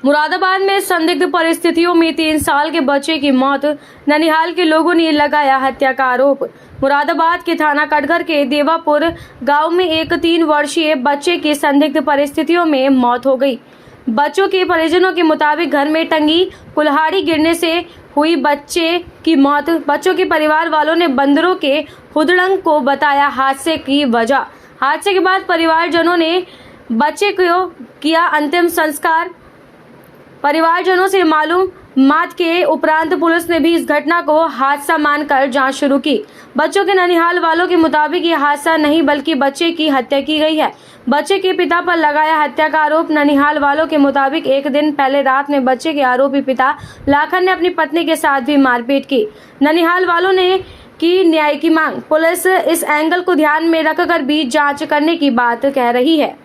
मुरादाबाद में संदिग्ध परिस्थितियों में 3 साल के बच्चे की मौत, ननिहाल के लोगों ने लगाया हत्या का आरोप। मुरादाबाद के थाना कटघर के देवापुर गांव में एक 3 वर्षीय बच्चे की संदिग्ध परिस्थितियों में मौत हो गई। बच्चों के परिजनों के मुताबिक घर में टंगी कुल्हाड़ी गिरने से हुई बच्चे की मौत। बच्चों के परिवार वालों ने बंदरों के हुदड़ंग को बताया हादसे की वजह। हादसे के बाद परिवारजनों ने बच्चे को किया अंतिम संस्कार। परिवारजनों से मालूम मात के उपरांत पुलिस ने भी इस घटना को हादसा मानकर जांच शुरू की। बच्चों के ननिहाल वालों के मुताबिक ये हादसा नहीं बल्कि बच्चे की हत्या की गई है। बच्चे के पिता पर लगाया हत्या का आरोप। ननिहाल वालों के मुताबिक एक दिन पहले रात में बच्चे के आरोपी पिता लाखन ने अपनी पत्नी के साथ भी मारपीट की। ननिहाल वालों ने की न्याय की मांग। पुलिस इस एंगल को ध्यान में रखकर भी जांच करने की बात कह रही है।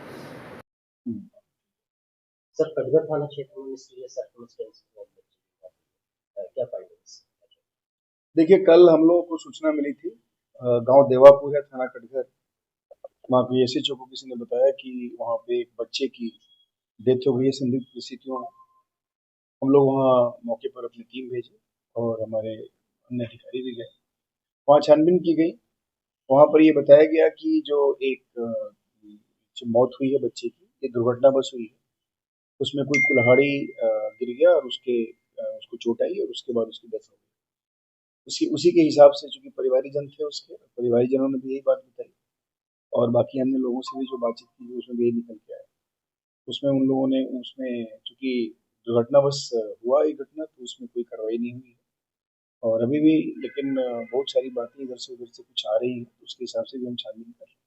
सर, कटघर थाना क्षेत्र में क्या फाइंडिंग्स? देखिए, कल हम लोगों को सूचना मिली थी, गांव देवापुर है, थाना कटघर। वहाँ पे एसएचओ को किसी ने बताया कि वहाँ पे एक बच्चे की डेथ हो गई है संदिग्ध परिस्थितियों में। हम लोग वहाँ मौके पर अपनी टीम भेजे और हमारे अन्य अधिकारी भी गए। वहाँ छानबीन की गई। वहाँ पर ये बताया गया कि जो मौत हुई है बच्चे की, ये दुर्घटना बस हुई है। उसमें कोई कुल्हाड़ी गिर गया और उसको चोट आई और उसके बाद उसकी डेथ हो गई। उसी के हिसाब से, चूंकि परिवारीजन थे उसके, परिवारीजनों ने भी यही बात बताई और बाकी अन्य लोगों से भी जो बातचीत की, उसमें भी यही निकल के आया। उसमें उन लोगों ने, चूंकि दुर्घटनावश हुआ ये घटना, तो उसमें कोई कार्रवाई नहीं हुई और अभी भी, लेकिन बहुत सारी बातें इधर से उधर से कुछ आ रही हैं, उसके हिसाब से भी हम छानबीन कर रहे हैं।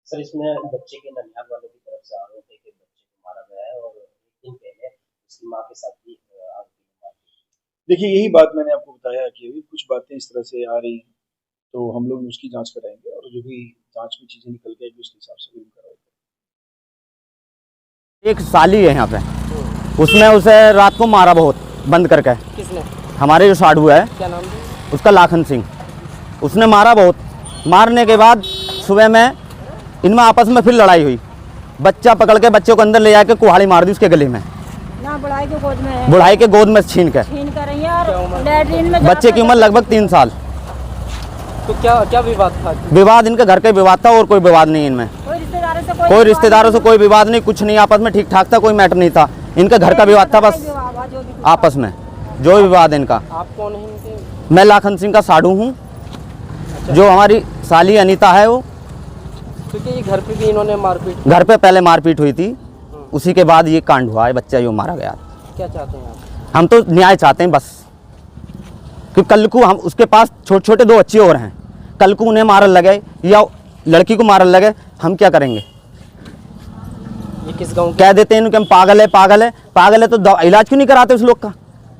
सर, इसमें बच्चे के ननिहाल वालों की तरफ से आरोप है कि बच्चे को मारा गया है और एक दिन पहले उसकी मां के साथ भी देखिए, यही बात मैंने आपको बताया कि अभी कुछ बातें इस तरह से आ रही हैं, तो हम लोग उसकी जांच कराएंगे और जो भी जांच में चीजें निकल जाएगी उसके हिसाब से भी कार्रवाई करेंगे। एक साली है यहाँ पे, उसने उसे रात को मारा बहुत बंद करके। किसने? हमारे जो साधु है, क्या नाम है उसका? लाखन सिंह। उसने मारा बहुत। मारने के बाद सुबह में इनमें आपस में फिर लड़ाई हुई। बच्चा पकड़ के बच्चे को अंदर ले जाके कुल्हाड़ी मार दी उसके गले में। बुढ़ाई के गोद में है। बुढ़ाई के गोद में छीन कर रही है और लैट्रिन में बच्चे की उम्र लगभग 3 साल। तो क्या विवाद था? विवाद इनके घर का विवाद था और कोई विवाद नहीं इनमें। कोई रिश्तेदारों से कोई विवाद नहीं, कुछ नहीं, आपस में ठीक ठाक था, कोई मैटर नहीं था। इनके घर का विवाद था बस आपस में, जो विवाद इनका। आप कौन है? मैं लाखन सिंह का साधु हूँ। जो हमारी साली अनीता है वो, क्योंकि ये घर पे भी इन्होंने मारपीट, घर पे पहले मारपीट हुई थी, उसी के बाद ये कांड हुआ है, बच्चा जो मारा गया। क्या चाहते हैं आप? हम तो न्याय चाहते हैं बस, कि कल को हम उसके पास छोटे छोटे 2 बच्चे और हैं, कल को उन्हें मारने लगे या लड़की को मारने लगे, हम क्या करेंगे? ये किस गांव? कह देते हैं कि हम पागल है, पागल है, पागल है तो इलाज क्यों नहीं कराते उस लोग का?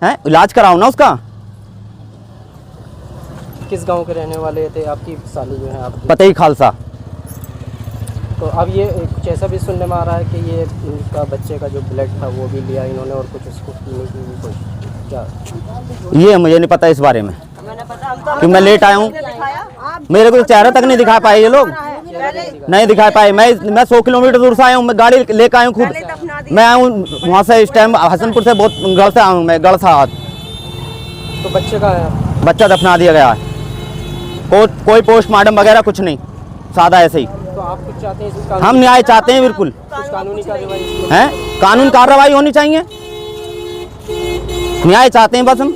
है, इलाज कराओ ना उसका। किस गांव के रहने वाले थे आपकी साली जो है आपकी? पता ही खालसा। तो अब ये कुछ ऐसा भी सुनने में आ रहा है कि ये इनका बच्चे का जो ब्लड था वो भी लिया इन्होंने और कुछ उसको पीने की भी कोशिश। क्या? ये मुझे नहीं पता इस बारे में, कि मैं लेट आया हूँ, मेरे को चेहरा तक नहीं दिखा पाए ये लोग, नहीं दिखा पाए। मैं 100 किलोमीटर दूर से आया हूँ, मैं गाड़ी लेकर आया हूँ खुद। मैं आया हूँ वहाँ से, इस टाइम हसनपुर से बहुत गढ़ से आया हूँ मैं, गढ़ से। तो बच्चे का है? बच्चा दफना दिया गया है, कोई पोस्टमार्टम वगैरह कुछ नहीं, सादा ऐसे ही। तो आप कुछ चाहते हैं? हम न्याय चाहते हैं बिल्कुल, कुछ कानूनी कार्रवाई है, कानून कार्रवाई होनी चाहिए, न्याय चाहते हैं बस हम।